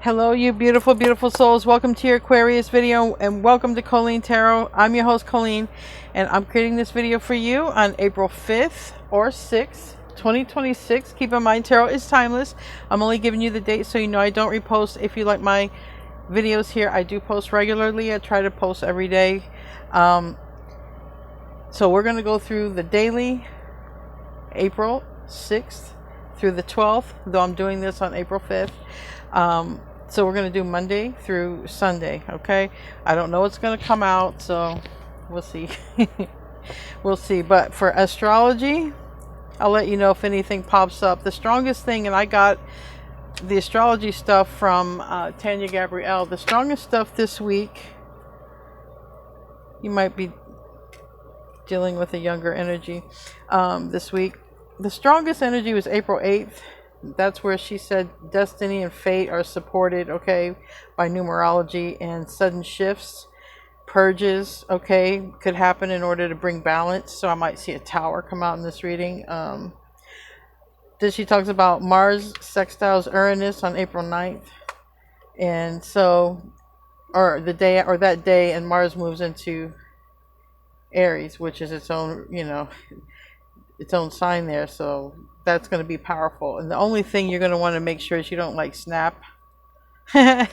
Hello, you beautiful, beautiful souls. Welcome to your Aquarius video and welcome to Colleen Tarot. I'm your host, Colleen, and I'm creating this video for you on April 5th or 6th, 2026. Keep in mind, tarot is timeless. I'm only giving you the date so you know I don't repost. If you like my videos here, I do post regularly. I try to post every day. So we're going to go through the daily, April 6th through the 12th, though I'm doing this on April 5th. So we're going to do Monday through Sunday, okay? I don't know what's going to come out, so we'll see. We'll see. But for astrology, I'll let you know if anything pops up. The strongest thing, and I got the astrology stuff from Tanya Gabrielle. The strongest stuff this week, you might be dealing with a younger energy this week. The strongest energy was April 8th. That's where she said destiny and fate are supported, okay, by numerology, and sudden shifts, purges, okay, could happen in order to bring balance. So I might see a tower come out in this reading. Then she talks about Mars sextiles Uranus on April 9th. And so, or the day, or that day, and Mars moves into Aries, which is its own, you know, its own sign there. So that's going to be powerful. And the only thing you're going to want to make sure is you don't like snap. Make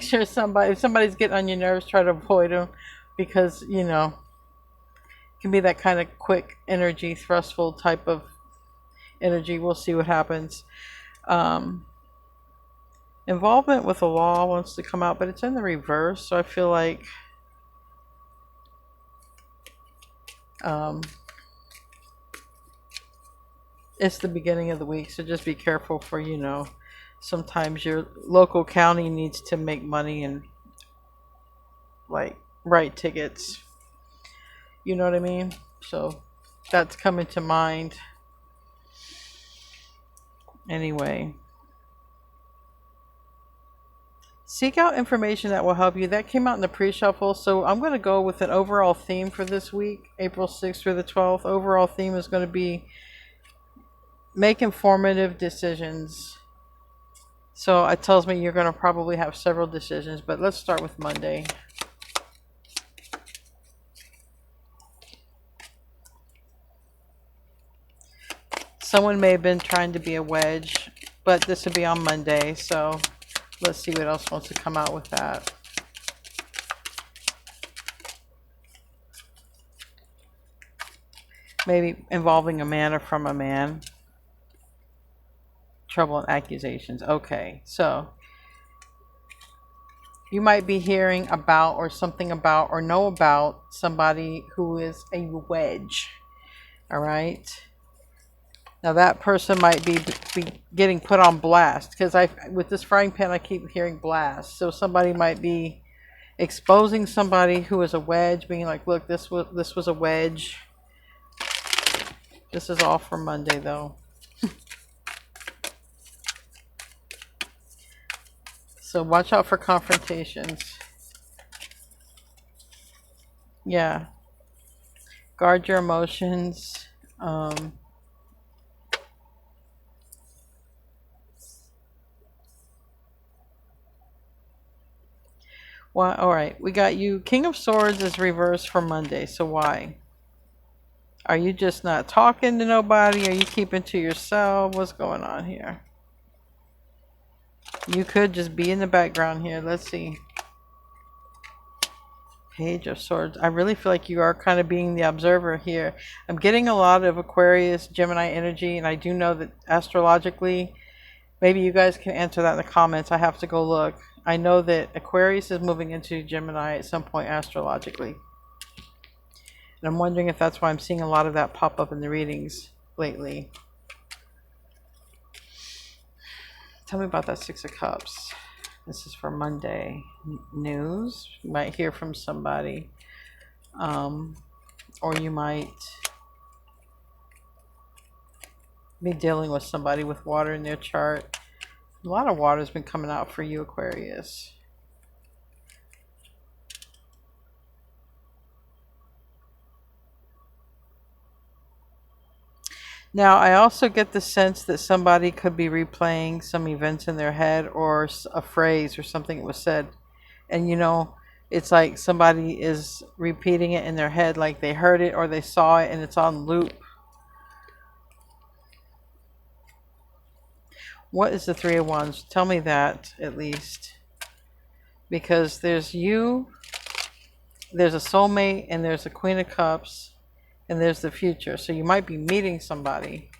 sure if somebody's getting on your nerves, try to avoid them, because you know it can be that kind of quick energy, thrustful type of energy. We'll see what happens. Involvement with the law wants to come out, but it's in the reverse, so I feel like it's the beginning of the week, so just be careful for, you know, sometimes your local county needs to make money and like write tickets. You know what I mean? So that's coming to mind. Anyway, seek out information that will help you. That came out in the pre-shuffle, so I'm going to go with an overall theme for this week, April 6th through the 12th. Overall theme is going to be make informative decisions. So it tells me you're going to probably have several decisions, but let's start with Monday. Someone may have been trying to be a wedge, but this will be on Monday, so let's see what else wants to come out with that. Maybe involving a man or from a man. Trouble and accusations. Okay, so you might be hearing about or something about or know about somebody who is a wedge. All right. Now that person might be getting put on blast, because with this frying pan I keep hearing blast. So somebody might be exposing somebody who is a wedge, being like, look, this was a wedge. This is all for Monday though. So watch out for confrontations. Yeah. Guard your emotions. Well, all right. We got you. King of Swords is reversed for Monday. So why? Are you just not talking to nobody? Are you keeping to yourself? What's going on here? You could just be in the background here. Let's see. Page of Swords. I really feel like you are kind of being the observer here. I'm getting a lot of Aquarius, Gemini energy, and I do know that astrologically, maybe you guys can answer that in the comments. I have to go look. I know that Aquarius is moving into Gemini at some point astrologically. And I'm wondering if that's why I'm seeing a lot of that pop up in the readings lately. Tell me about that Six of Cups. This is for Monday. News. You might hear from somebody. Or you might be dealing with somebody with water in their chart. A lot of water has been coming out for you, Aquarius. Now, I also get the sense that somebody could be replaying some events in their head or a phrase or something that was said. And it's like somebody is repeating it in their head, like they heard it or they saw it and it's on loop. What is the Three of Wands? Tell me that at least. Because there's you, there's a soulmate, and there's a Queen of Cups, and there's the future. So you might be meeting somebody.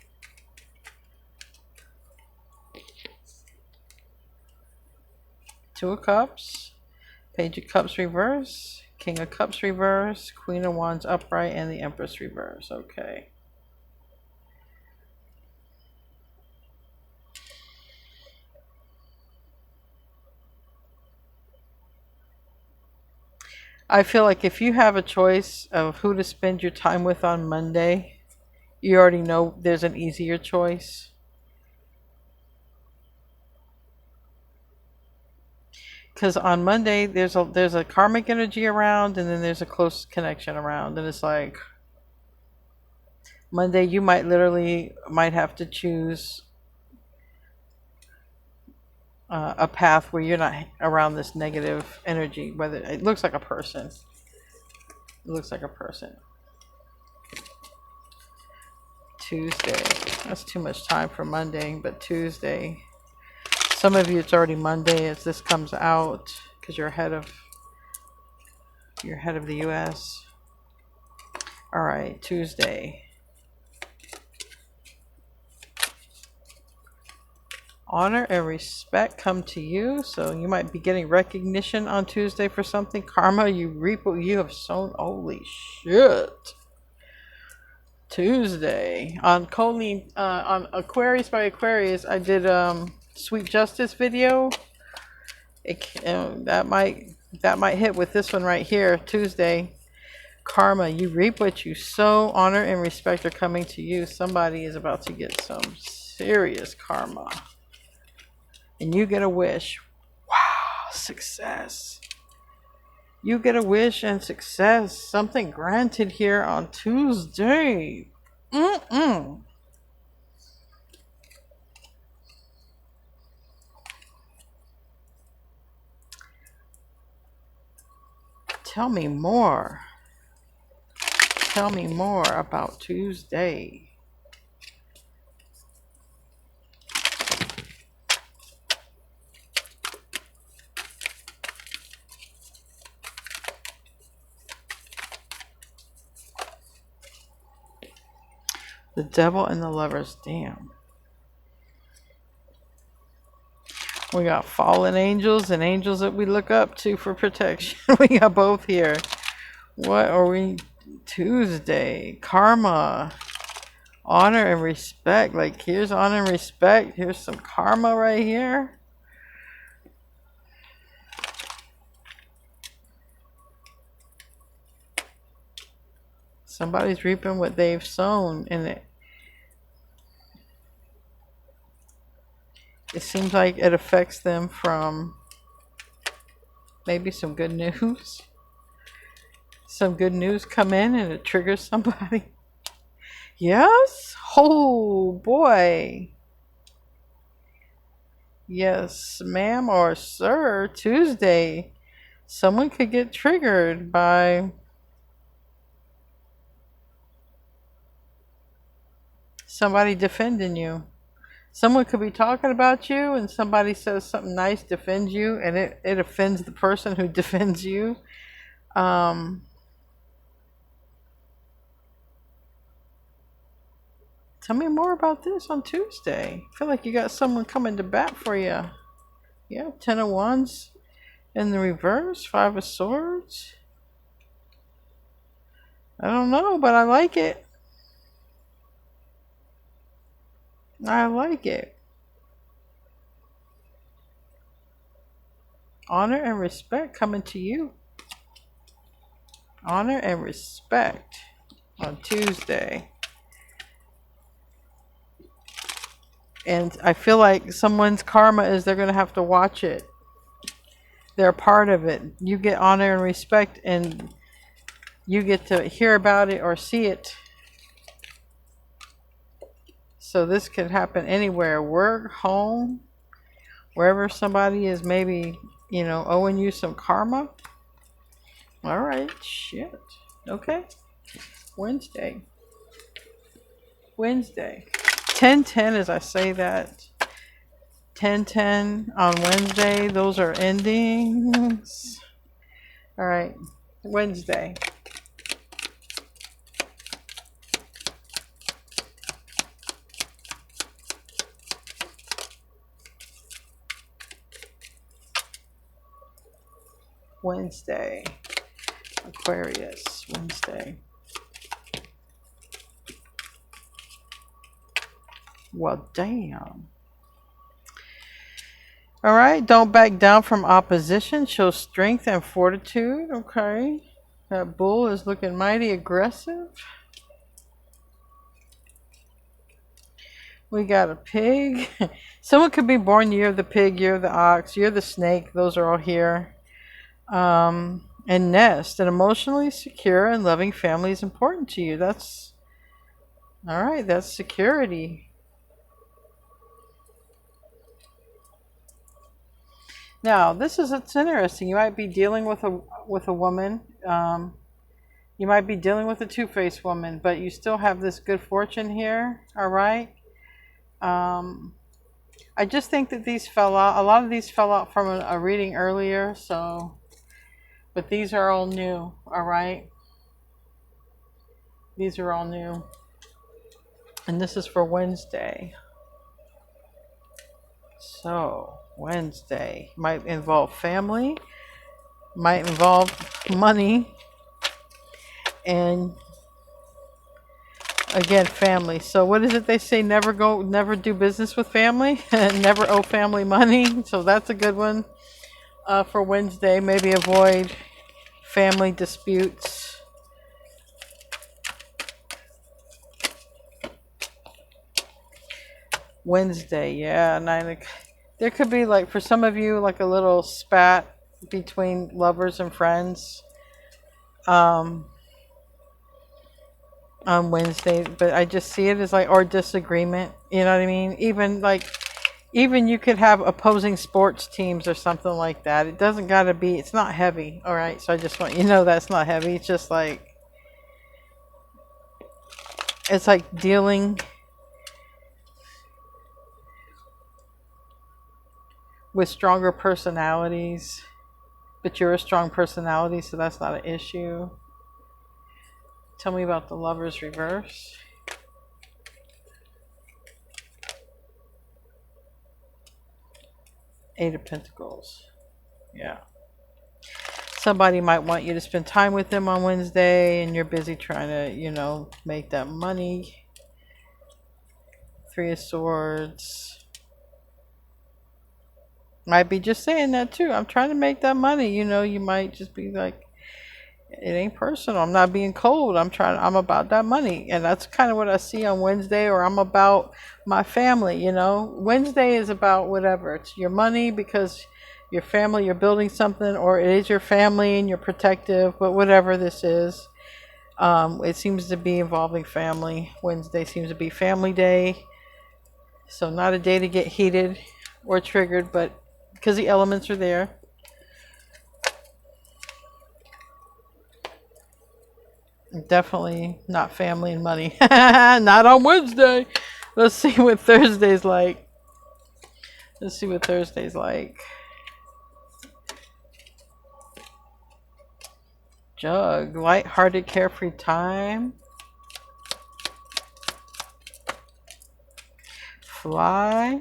Two of Cups, Page of Cups reverse, King of Cups reverse, Queen of Wands upright, and the Empress reverse. Okay. I feel like if you have a choice of who to spend your time with on Monday, you already know there's an easier choice. Because on Monday, there's a karmic energy around, and then there's a close connection around. And it's like, Monday, you might have to choose a path where you're not around this negative energy. Whether it looks like a person. It looks like a person. Tuesday. That's too much time for Monday, but Tuesday. Some of you, it's already Monday as this comes out because you're ahead of the U.S. All right, Tuesday. Honor and respect come to you, so you might be getting recognition on Tuesday for something. Karma, you reap what you have sown. Holy shit. Tuesday on Colleen, on Aquarius by Aquarius, I did Sweet Justice video. That might hit with this one right here. Tuesday. Karma, you reap what you sow. Honor and respect are coming to you. Somebody is about to get some serious karma. And you get a wish. Wow, success. You get a wish and success. Something granted here on Tuesday. Tell me more. Tell me more about Tuesday. The Devil and the Lovers. Damn. We got fallen angels and angels that we look up to for protection. We got both here. What are we? Tuesday. Karma. Honor and respect. Like, here's honor and respect. Here's some karma right here. Somebody's reaping what they've sown, and it seems like it affects them from maybe some good news. Some good news come in and it triggers somebody. Yes? Oh boy. Yes, ma'am or sir. Tuesday. Someone could get triggered by somebody defending you. Someone could be talking about you and somebody says something nice, defends you, and it offends the person who defends you. Tell me more about this on Tuesday. I feel like you got someone coming to bat for you. Yeah, 10 of Wands in the reverse, 5 of Swords. I don't know, but I like it. I like it. Honor and respect coming to you. Honor and respect on Tuesday. And I feel like someone's karma is they're going to have to watch it. They're a part of it. You get honor and respect and you get to hear about it or see it. So this could happen anywhere, work, home, wherever somebody is maybe, you know, owing you some karma. All right, shit. Okay. Wednesday. 10-10 as I say that. 10-10 on Wednesday. Those are endings. All right. Wednesday. Wednesday. Aquarius. Wednesday. Well, damn. All right. Don't back down from opposition. Show strength and fortitude. Okay. That bull is looking mighty aggressive. We got a pig. Someone could be born year of the pig, year of the ox, year of the snake. Those are all here. And nest. An emotionally secure and loving family is important to you. That's all right. That's security. Now, it's interesting. You might be dealing with a woman. You might be dealing with a two-faced woman, but you still have this good fortune here. All right. I just think that these fell out. A lot of these fell out from a reading earlier. So, but these are all new. All right. These are all new, and this is for Wednesday. So. Wednesday might involve family, might involve money, and again family. So what is it they say? Never do business with family, and never owe family money. So that's a good one for Wednesday. Maybe avoid family disputes. Wednesday, yeah, 9 o'clock. There could be, like, for some of you, like a little spat between lovers and friends on Wednesday. But I just see it as like, or disagreement. You know what I mean? Even you could have opposing sports teams or something like that. It doesn't got to be, it's not heavy. All right. So I just want you to know that's not heavy. It's just like, it's like dealing with stronger personalities, but you're a strong personality, so that's not an issue. Tell me about the Lovers reverse. Eight of Pentacles. Yeah. Somebody might want you to spend time with them on Wednesday, and you're busy trying to, you know, make that money. Three of Swords. Might be just saying that too. I'm trying to make that money. You know, you might just be like, it ain't personal. I'm not being cold. I'm about that money. And that's kind of what I see on Wednesday, or I'm about my family, you know. Wednesday is about whatever. It's your money because your family, you're building something, or it is your family and you're protective, but whatever this is, it seems to be involving family. Wednesday seems to be family day. So not a day to get heated or triggered, but because the elements are there. Definitely not family and money. Not on Wednesday. Let's see what Thursday's like. Jug. Light-hearted, carefree time. Fly.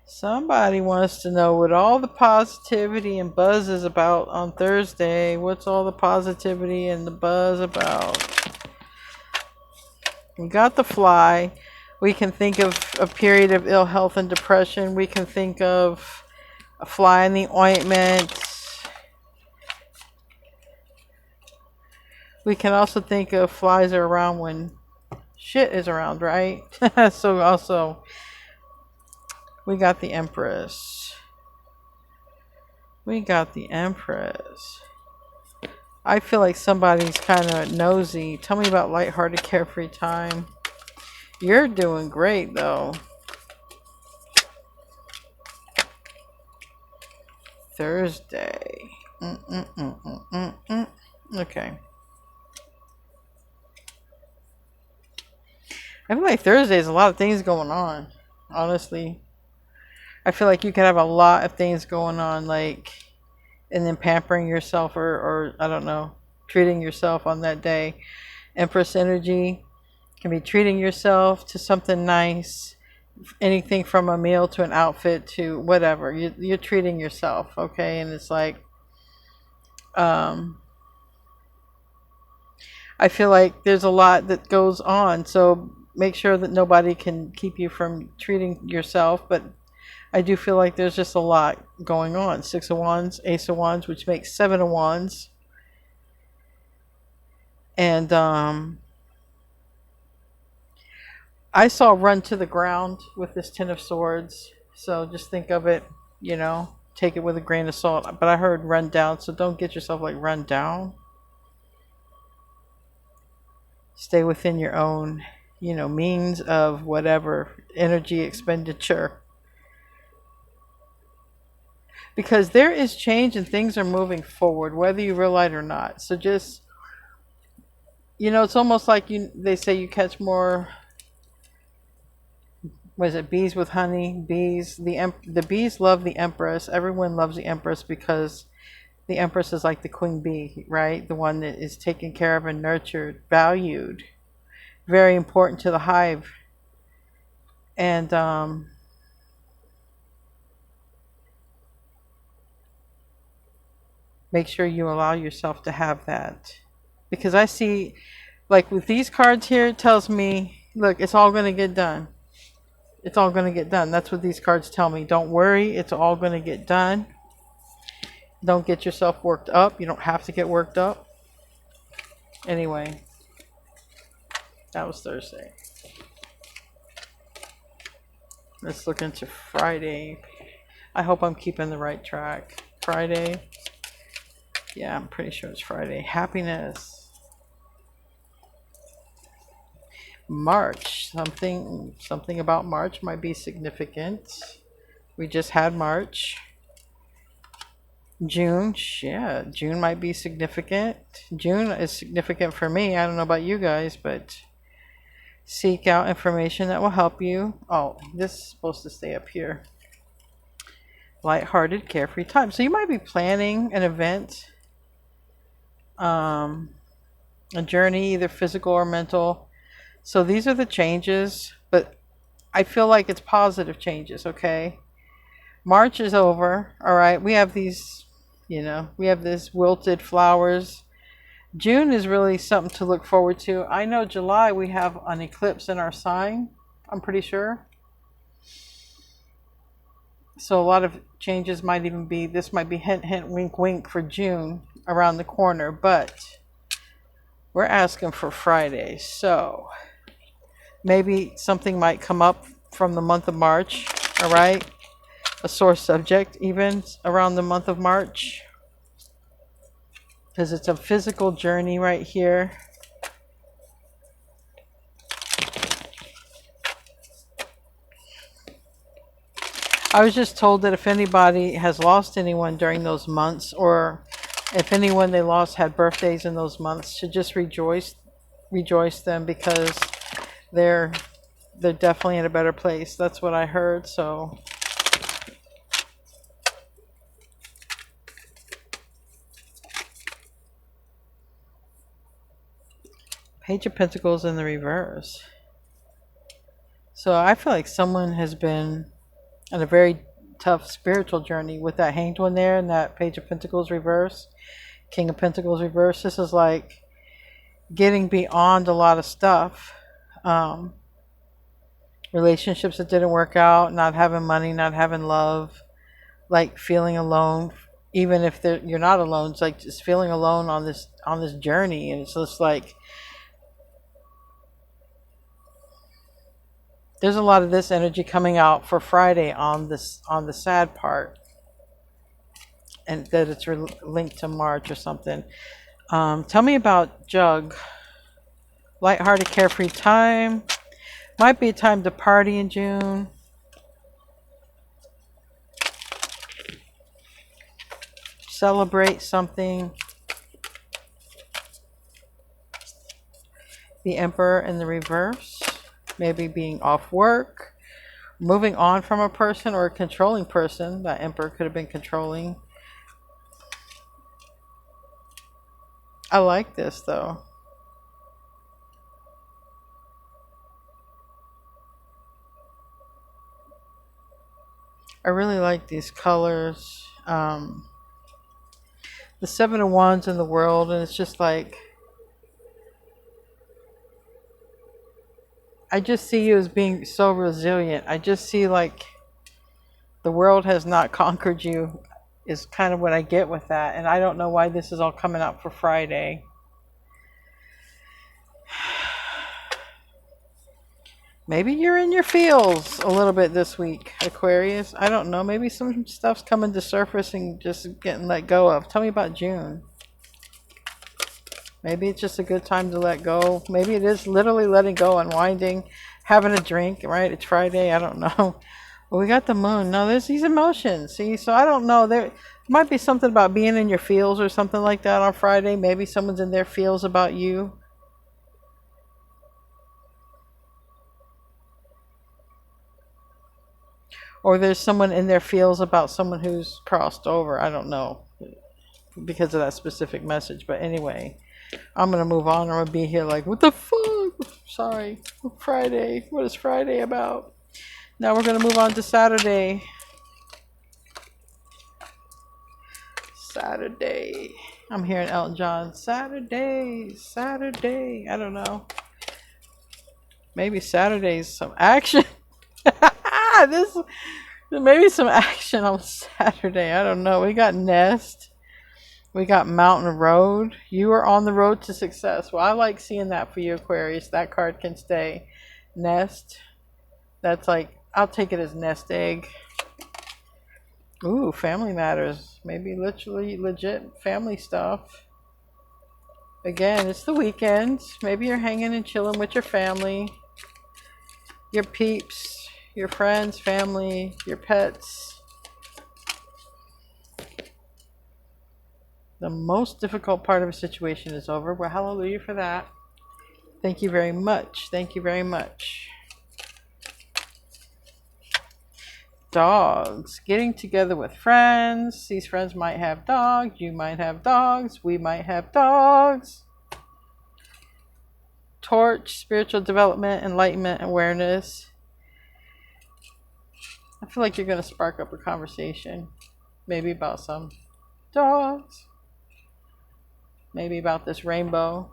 Somebody wants to know what all the positivity and buzz is about on Thursday. What's all the positivity and the buzz about? We got the Fly. We can think of a period of ill health and depression. We can think of a fly in the ointment. We can also think of flies are around when shit is around, right? So also, we got the Empress. I feel like somebody's kind of nosy. Tell me about lighthearted, carefree time. You're doing great though. Thursday. Okay. I feel like Thursday is a lot of things going on. Honestly, I feel like you could have a lot of things going on, like, and then pampering yourself, or I don't know, treating yourself on that day. Empress energy can be treating yourself to something nice, anything from a meal to an outfit to whatever. You're treating yourself, okay? And it's like, I feel like there's a lot that goes on, so make sure that nobody can keep you from treating yourself. But I do feel like there's just a lot going on. Six of Wands, Ace of Wands, which makes Seven of Wands. And I saw run to the ground with this Ten of Swords. So just think of it, take it with a grain of salt. But I heard run down, so don't get yourself like run down. Stay within your own, means of whatever energy expenditure. Because there is change and things are moving forward, whether you realize it or not. So just, it's almost like they say you catch more, was it bees with honey? Bees, the bees love the Empress. Everyone loves the Empress because the Empress is like the queen bee, right? The one that is taken care of and nurtured, valued. Very important to the hive. And make sure you allow yourself to have that. Because I see, like with these cards here, it tells me, look, it's all going to get done. It's all going to get done. That's what these cards tell me. Don't worry. It's all going to get done. Don't get yourself worked up. You don't have to get worked up. Anyway, that was Thursday. Let's look into Friday. I hope I'm keeping the right track. Friday. Yeah, I'm pretty sure it's Friday. Happiness. March. Something about March might be significant. We just had March. June. Yeah, June might be significant. June is significant for me. I don't know about you guys, but seek out information that will help you. Oh, this is supposed to stay up here. Lighthearted, carefree time. So you might be planning an event, a journey, either physical or mental. So these are the changes, but I feel like it's positive changes, okay? March is over, all right? We have these, we have this wilted flowers. June is really something to look forward to. I know July we have an eclipse in our sign, I'm pretty sure. So a lot of changes might even be, this might be hint, hint, wink, wink for June around the corner, but we're asking for Friday. So maybe something might come up from the month of March, all right? A sore subject even around the month of March. Because it's a physical journey right here. I was just told that if anybody has lost anyone during those months, or if anyone they lost had birthdays in those months, should just rejoice them, because they're definitely in a better place. That's what I heard. So Page of Pentacles in the reverse. So I feel like someone has been on a very tough spiritual journey with that Hanged One there and that Page of Pentacles reverse, King of Pentacles reverse. This is like getting beyond a lot of stuff. Relationships that didn't work out, not having money, not having love, like feeling alone. Even if you're not alone, it's like just feeling alone on this journey. And it's just like there's a lot of this energy coming out for Friday on the sad part, and that it's linked to March or something. Tell me about Jug. Lighthearted, carefree time. Might be a time to party in June. Celebrate something. The Emperor in the reverse. Maybe being off work. Moving on from a person or a controlling person. That Emperor could have been controlling. I like this though. I really like these colors. The Seven of Wands in the world, and it's just like, I just see you as being so resilient. I just see like the world has not conquered you is kind of what I get with that. And I don't know why this is all coming out for Friday. Maybe you're in your feels a little bit this week, Aquarius. I don't know. Maybe some stuff's coming to surface and just getting let go of. Tell me about June. Maybe it's just a good time to let go. Maybe it is literally letting go, unwinding, having a drink, right? It's Friday. I don't know. Well, we got the moon. No, there's these emotions. See, so I don't know. There might be something about being in your feels or something like that on Friday. Maybe someone's in their feels about you. Or there's someone in their feels about someone who's crossed over. I don't know. Because of that specific message. But anyway, I'm going to move on. I'm going to be here like, what the fuck? Sorry. Friday. What is Friday about? Now we're going to move on to Saturday. Saturday. I'm hearing Elton John. Saturday. Saturday. I don't know. Maybe Saturday's some action. Maybe some action on Saturday. I don't know. We got Nest. We got Mountain Road. You are on the road to success. Well, I like seeing that for you, Aquarius. That card can stay. Nest. That's like, I'll take it as nest egg. Ooh, family matters. Maybe literally legit family stuff. Again, it's the weekend. Maybe you're hanging and chilling with your family. Your peeps. Your friends, family, your pets. The most difficult part of a situation is over. Well, hallelujah for that. Thank you very much. Thank you very much. Dogs. Getting together with friends. These friends might have dogs. You might have dogs. We might have dogs. Torch. Spiritual development, enlightenment, awareness. I feel like you're going to spark up a conversation. Maybe about some dogs. Maybe about this rainbow.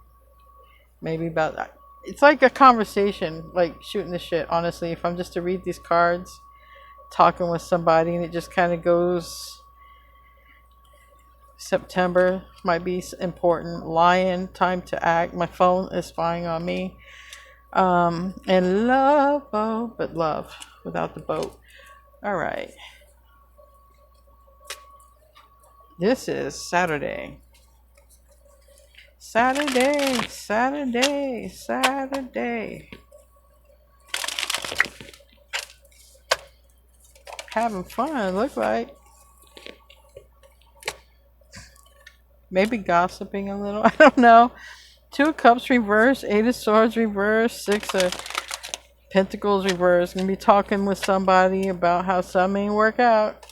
Maybe about... It's like a conversation, like shooting the shit, honestly. If I'm just to read these cards, talking with somebody, and it just kind of goes... September might be important. Lion, time to act. My phone is spying on me. And love, oh, but love without the boat. All right. This is Saturday. Saturday, Saturday, Saturday. Having fun, look like. Maybe gossiping a little. I don't know. Two of Cups reverse, Eight of Swords reverse, Six of Pentacles reverse. Gonna be talking with somebody about how something ain't work out.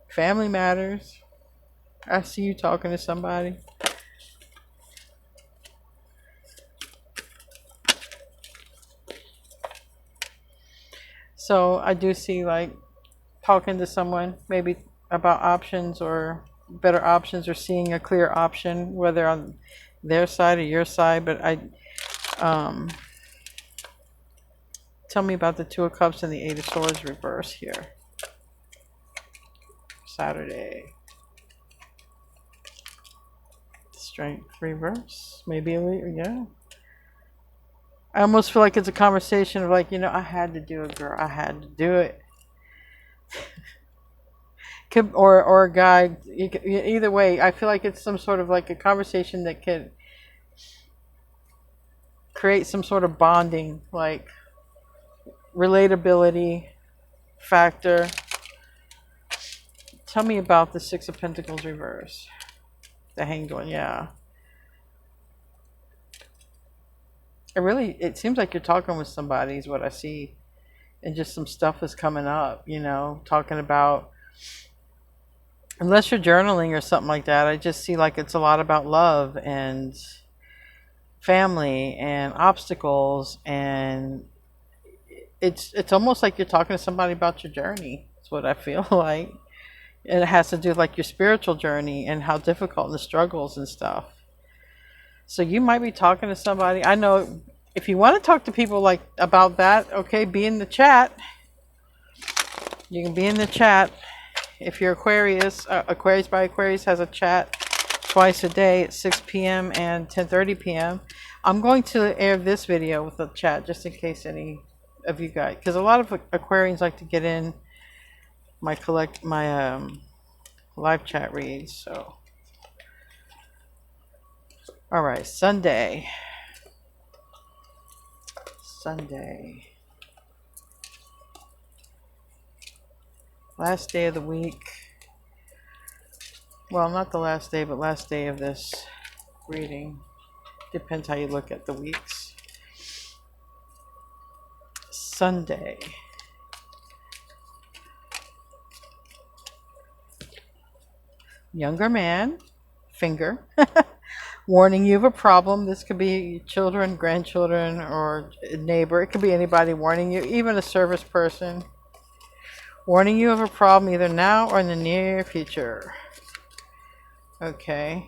Family matters. I see you talking to somebody. So I do see like talking to someone maybe about options or better options, or seeing a clear option, whether on their side or your side. But tell me about the Two of Cups and the Eight of Swords reverse here. Saturday. Strength reverse. Maybe, yeah. I almost feel like it's a conversation of like, you know, I had to do it, girl. I had to do it. Or a guy. Either way, I feel like it's some sort of like a conversation that could create some sort of bonding, like relatability factor. Tell me about the Six of Pentacles reverse. The Hanged One, yeah. It seems like you're talking with somebody is what I see. And just some stuff is coming up, you know, talking about, unless you're journaling or something like that, I just see like it's a lot about love and family and obstacles, and it's almost like you're talking to somebody about your journey. That's what I feel like. And it has to do with like your spiritual journey and how difficult and the struggles and stuff. So you might be talking to somebody. I know if you want to talk to people like about that, okay, be in the chat. You can be in the chat. If you're Aquarius, Aquarius by Aquarius has a chat twice a day at 6 p.m. and 10:30 p.m. I'm going to air this video with the chat just in case any of you guys, because a lot of Aquarians like to get in my live chat reads. So, all right, Sunday, last day of the week. Well, not the last day, but last day of this reading. Depends how you look at the weeks. Sunday. Younger man, finger, warning you of a problem. This could be children, grandchildren, or a neighbor. It could be anybody warning you, even a service person. Warning you of a problem either now or in the near future. Okay.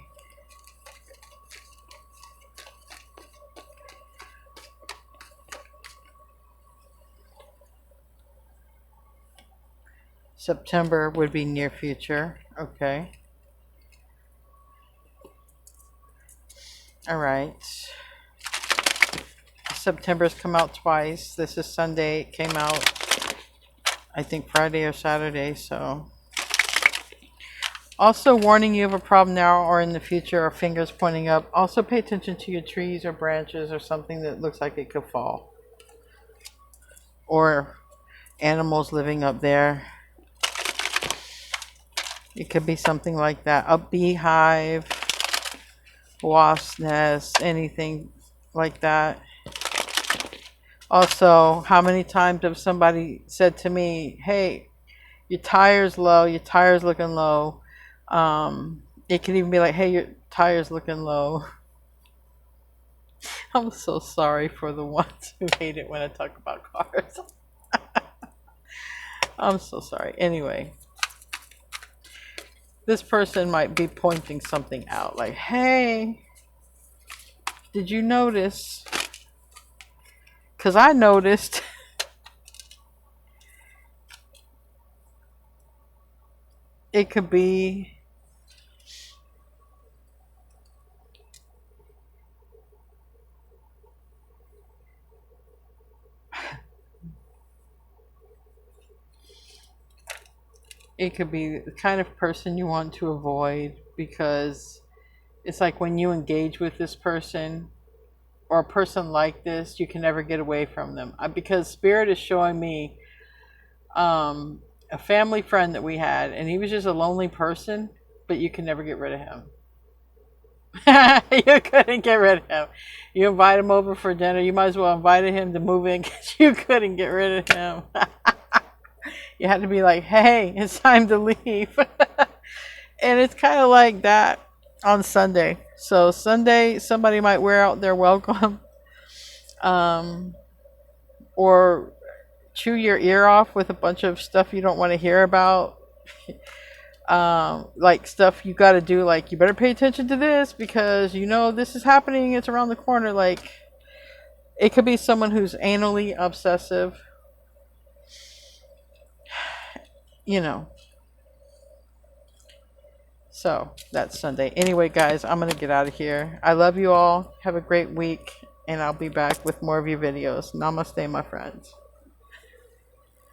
September would be near future. Okay. All right. September's come out twice. This is Sunday. It came out, I think, Friday or Saturday. So, also warning you of a problem now or in the future, or fingers pointing up. Also pay attention to your trees or branches or something that looks like it could fall. Or animals living up there. It could be something like that. A beehive, wasp nest, anything like that. Also, how many times have somebody said to me, hey, your tire's low, your tire's looking low. It can even be like, hey, your tire's looking low. I'm so sorry for the ones who hate it when I talk about cars. I'm so sorry. Anyway, this person might be pointing something out like, hey, did you notice? Because I noticed. It could be the kind of person you want to avoid, because it's like when you engage with this person or a person like this, you can never get away from them. Because Spirit is showing me a family friend that we had, and he was just a lonely person, but you can never get rid of him. You couldn't get rid of him. You invite him over for dinner, you might as well invite him to move in because you couldn't get rid of him. You had to be like, hey, it's time to leave. And it's kind of like that on Sunday. So Sunday, somebody might wear out their welcome. Or chew your ear off with a bunch of stuff you don't want to hear about. Like stuff you got to do, like you better pay attention to this because you know this is happening, it's around the corner. Like, it could be someone who's anally obsessive, you know. So that's Sunday. Anyway, guys, I'm gonna get out of here. I love you all. Have a great week, and I'll be back with more of your videos. Namaste, my friends.